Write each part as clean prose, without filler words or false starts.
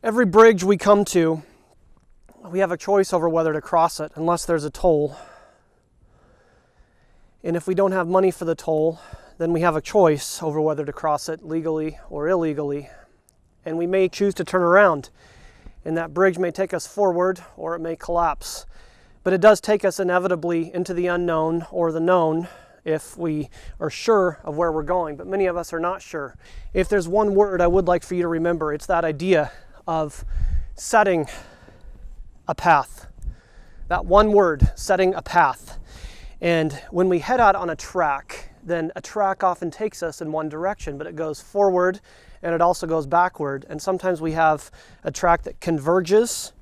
Every bridge we come to, we have a choice over whether to cross it unless there's a toll. And if we don't have money for the toll, then we have a choice over whether to cross it legally or illegally. And we may choose to turn around. And that bridge may take us forward or it may collapse. But it does take us inevitably into the unknown or the known if we are sure of where we're going. But many of us are not sure. If there's one word I would like for you to remember, it's that idea of setting a path. That one word, setting a path. And when we head out on a track, then a track often takes us in one direction, but it goes forward and it also goes backward. And sometimes we have a track that converges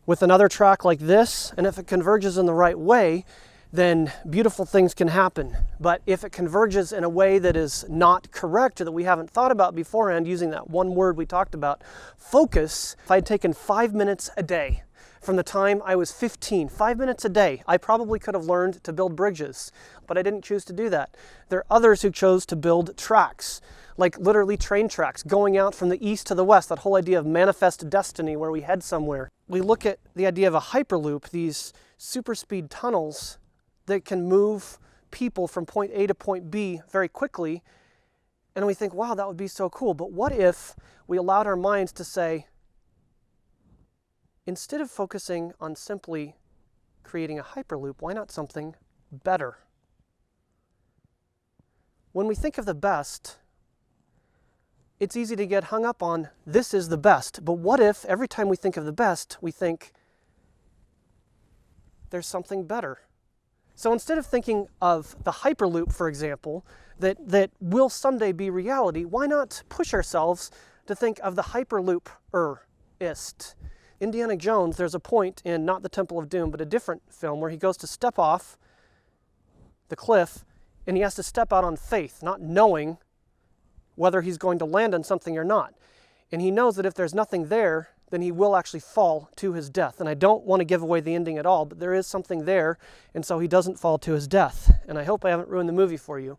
with another track like this, and if it converges in the right way, then beautiful things can happen. But if it converges in a way that is not correct or that we haven't thought about beforehand, using that one word we talked about, focus, if I had taken 5 minutes a day from the time I was 15, 5 minutes a day, I probably could have learned to build bridges, but I didn't choose to do that. There are others who chose to build tracks, like literally train tracks, going out from the east to the west, that whole idea of manifest destiny where we head somewhere. We look at the idea of a hyperloop, these super speed tunnels that can move people from point A to point B very quickly, and we think, wow, that would be so cool. But what if we allowed our minds to say, instead of focusing on simply creating a hyperloop, why not something better? When we think of the best, it's easy to get hung up on, this is the best. But what if every time we think of the best, we think, there's something better? So instead of thinking of the Hyperloop, for example, that will someday be reality, why not push ourselves to think of the Hyperloop-ist? Indiana Jones, there's a point in not the Temple of Doom, but a different film where he goes to step off the cliff and he has to step out on faith, not knowing whether he's going to land on something or not. And he knows that if there's nothing there, then he will actually fall to his death. And I don't want to give away the ending at all, but there is something there, and so he doesn't fall to his death. And I hope I haven't ruined the movie for you.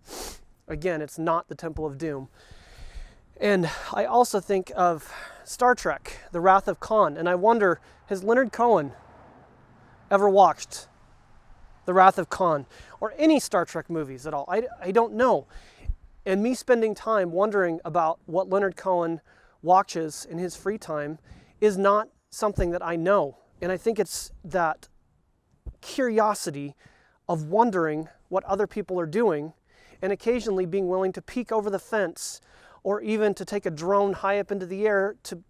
Again, it's not the Temple of Doom. And I also think of Star Trek, The Wrath of Khan, and I wonder, has Leonard Cohen ever watched The Wrath of Khan or any Star Trek movies at all? I don't know. And me spending time wondering about what Leonard Cohen watches in his free time is not something that I know. And I think it's that curiosity of wondering what other people are doing and occasionally being willing to peek over the fence or even to take a drone high up into the air to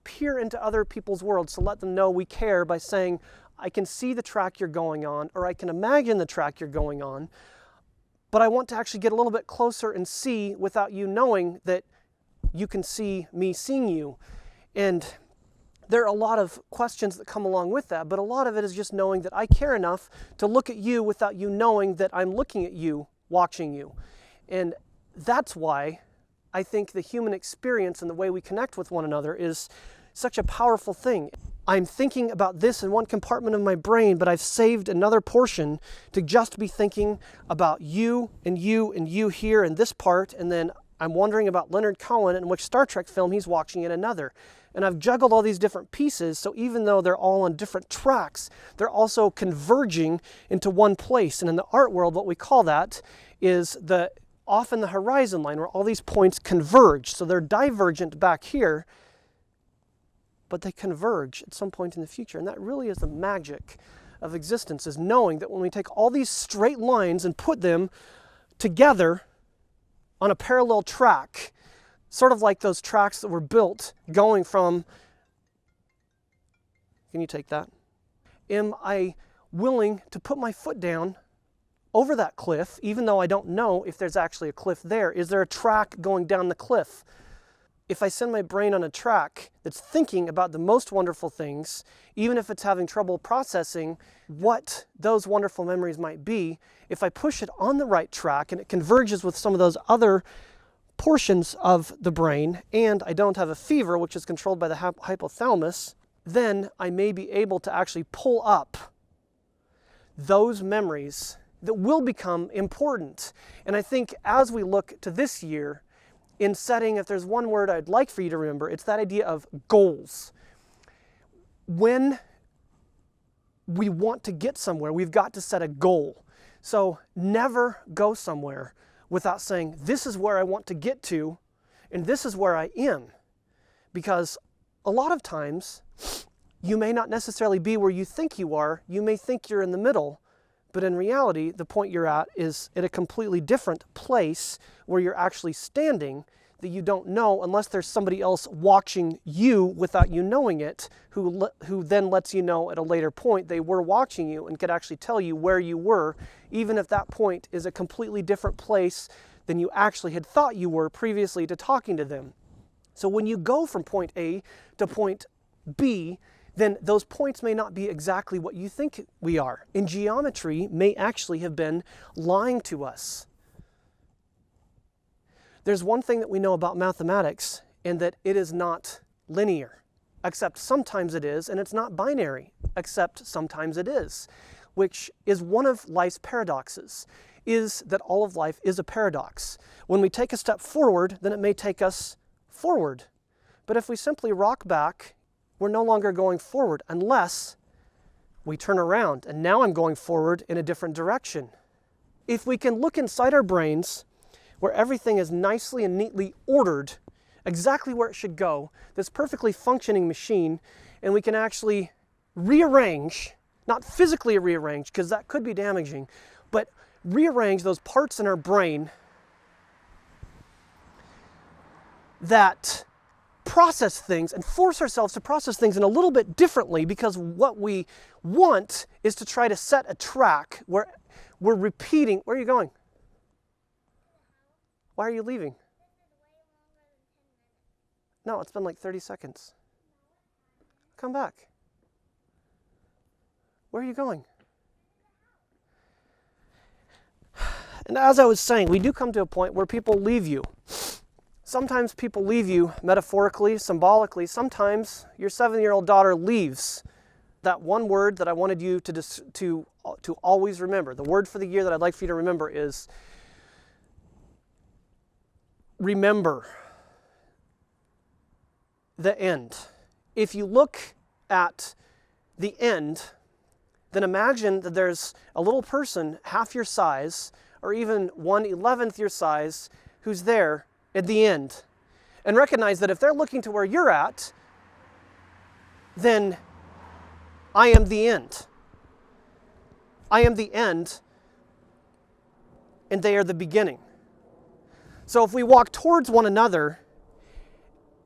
peer into other people's worlds to let them know we care by saying, I can see the track you're going on, or I can imagine the track you're going on, but I want to actually get a little bit closer and see without you knowing that you can see me seeing you. And there are a lot of questions that come along with that, but a lot of it is just knowing that I care enough to look at you without you knowing that I'm looking at you, watching you. And that's why I think the human experience and the way we connect with one another is such a powerful thing. I'm thinking about this in one compartment of my brain, but I've saved another portion to just be thinking about you and you and you here in this part, and then I'm wondering about Leonard Cohen and which Star Trek film he's watching in another. And I've juggled all these different pieces, so even though they're all on different tracks, they're also converging into one place. And in the art world, what we call that is often the horizon line, where all these points converge. So they're divergent back here, but they converge at some point in the future. And that really is the magic of existence, is knowing that when we take all these straight lines and put them together on a parallel track, sort of like those tracks that were built going from, can you take that? Am I willing to put my foot down over that cliff, even though I don't know if there's actually a cliff there? Is there a track going down the cliff? If I send my brain on a track that's thinking about the most wonderful things, even if it's having trouble processing what those wonderful memories might be, if I push it on the right track and it converges with some of those other portions of the brain, and I don't have a fever, which is controlled by the hypothalamus, then I may be able to actually pull up those memories that will become important. And I think as we look to this year, in setting, if there's one word I'd like for you to remember, it's that idea of goals. When we want to get somewhere, we've got to set a goal. So never go somewhere without saying, this is where I want to get to, and this is where I am. Because a lot of times, you may not necessarily be where you think you are. You may think you're in the middle, but in reality, the point you're at is at a completely different place where you're actually standing that you don't know unless there's somebody else watching you without you knowing it, who then lets you know at a later point they were watching you and could actually tell you where you were, even if that point is a completely different place than you actually had thought you were previously to talking to them. So when you go from point A to point B, then those points may not be exactly what you think we are. And geometry may actually have been lying to us. There's one thing that we know about mathematics, and that it is not linear, except sometimes it is, and it's not binary, except sometimes it is, which is one of life's paradoxes, is that all of life is a paradox. When we take a step forward, then it may take us forward. But if we simply rock back, we're no longer going forward unless we turn around, and now I'm going forward in a different direction. If we can look inside our brains, where everything is nicely and neatly ordered, exactly where it should go, this perfectly functioning machine, and we can actually rearrange, not physically rearrange, because that could be damaging, but rearrange those parts in our brain that process things and force ourselves to process things in a little bit differently, because what we want is to try to set a track where we're repeating. Where are you going? Why are you leaving? No, it's been like 30 seconds. Come back. Where are you going? And as I was saying, we do come to a point where people leave you. Sometimes people leave you metaphorically, symbolically. Sometimes your 7-year-old daughter leaves. That one word that I wanted you to always remember, the word for the year that I'd like for you to remember is remember. The end. If you look at the end, then imagine that there's a little person half your size, or even 1/11th your size, who's there at the end. And recognize that if they're looking to where you're at, then I am the end. I am the end, and they are the beginning. So if we walk towards one another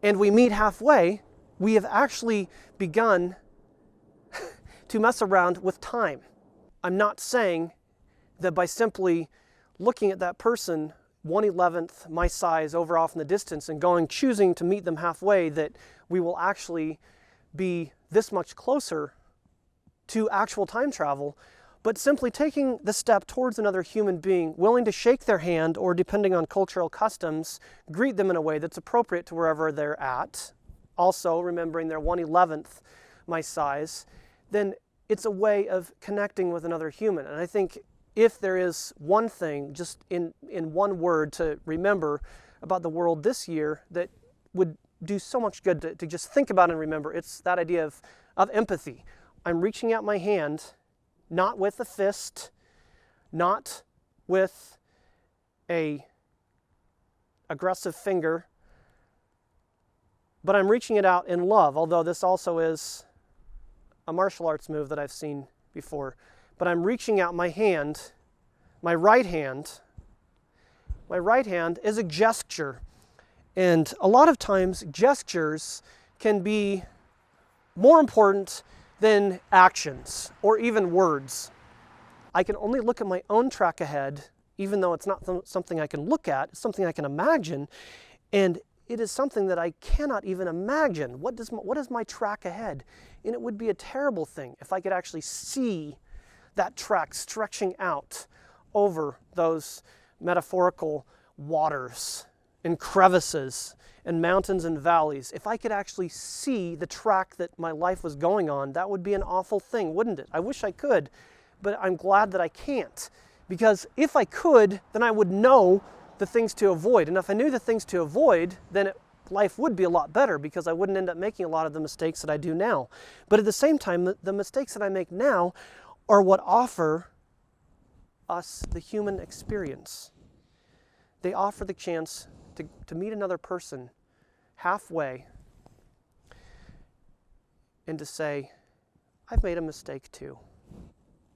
and we meet halfway, we have actually begun to mess around with time. I'm not saying that by simply looking at that person 1/11th my size over off in the distance and choosing to meet them halfway, that we will actually be this much closer to actual time travel, but simply taking the step towards another human being, willing to shake their hand, or depending on cultural customs, greet them in a way that's appropriate to wherever they're at. Also remembering they're 1/11th my size, then it's a way of connecting with another human. And I think if there is one thing, just in one word, to remember about the world this year that would do so much good to just think about and remember, it's that idea of empathy. I'm reaching out my hand, not with a fist, not with a aggressive finger, but I'm reaching it out in love, although this also is a martial arts move that I've seen before. But I'm reaching out my hand, my right hand. My right hand is a gesture. And a lot of times, gestures can be more important than actions or even words. I can only look at my own track ahead, even though it's not something I can look at, it's something I can imagine, and it is something that I cannot even imagine. What is my track ahead? And it would be a terrible thing if I could actually see that track stretching out over those metaphorical waters and crevices and mountains and valleys. If I could actually see the track that my life was going on, that would be an awful thing, wouldn't it? I wish I could, but I'm glad that I can't. Because if I could, then I would know the things to avoid. And if I knew the things to avoid, then life would be a lot better because I wouldn't end up making a lot of the mistakes that I do now. But at the same time, the mistakes that I make now are what offer us the human experience. They offer the chance to meet another person halfway and to say, I've made a mistake too.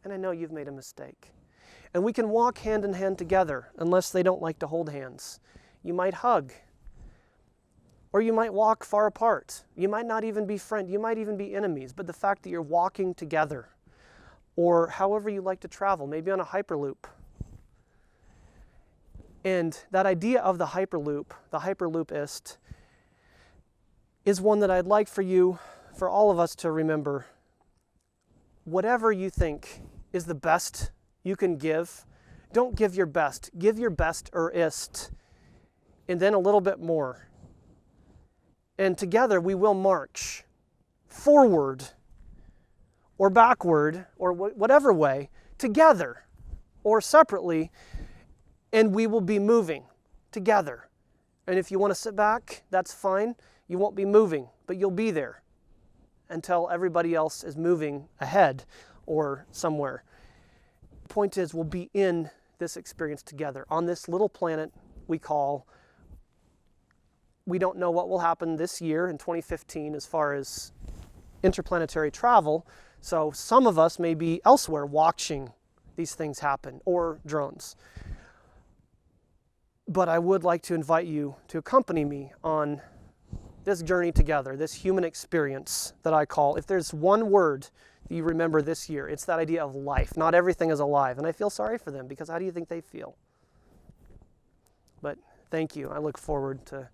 And I know you've made a mistake. And we can walk hand in hand together unless they don't like to hold hands. You might hug. Or you might walk far apart. You might not even be friends. You might even be enemies. But the fact that you're walking together, or however you like to travel, maybe on a hyperloop. And that idea of the hyperloopist, is one that I'd like for all of us to remember. Whatever you think is the best you can give, don't give your best. Give your best or ist, and then a little bit more. And together we will march forward or backward or whatever way, together or separately, and we will be moving together. And if you want to sit back, that's fine. You won't be moving, but you'll be there until everybody else is moving ahead or somewhere. The point is, we'll be in this experience together on this little planet we don't know what will happen this year in 2015 as far as interplanetary travel. So some of us may be elsewhere watching these things happen, or drones. But I would like to invite you to accompany me on this journey together, this human experience that I call, if there's one word that you remember this year, it's that idea of life. Not everything is alive. And I feel sorry for them, because how do you think they feel? But thank you. I look forward to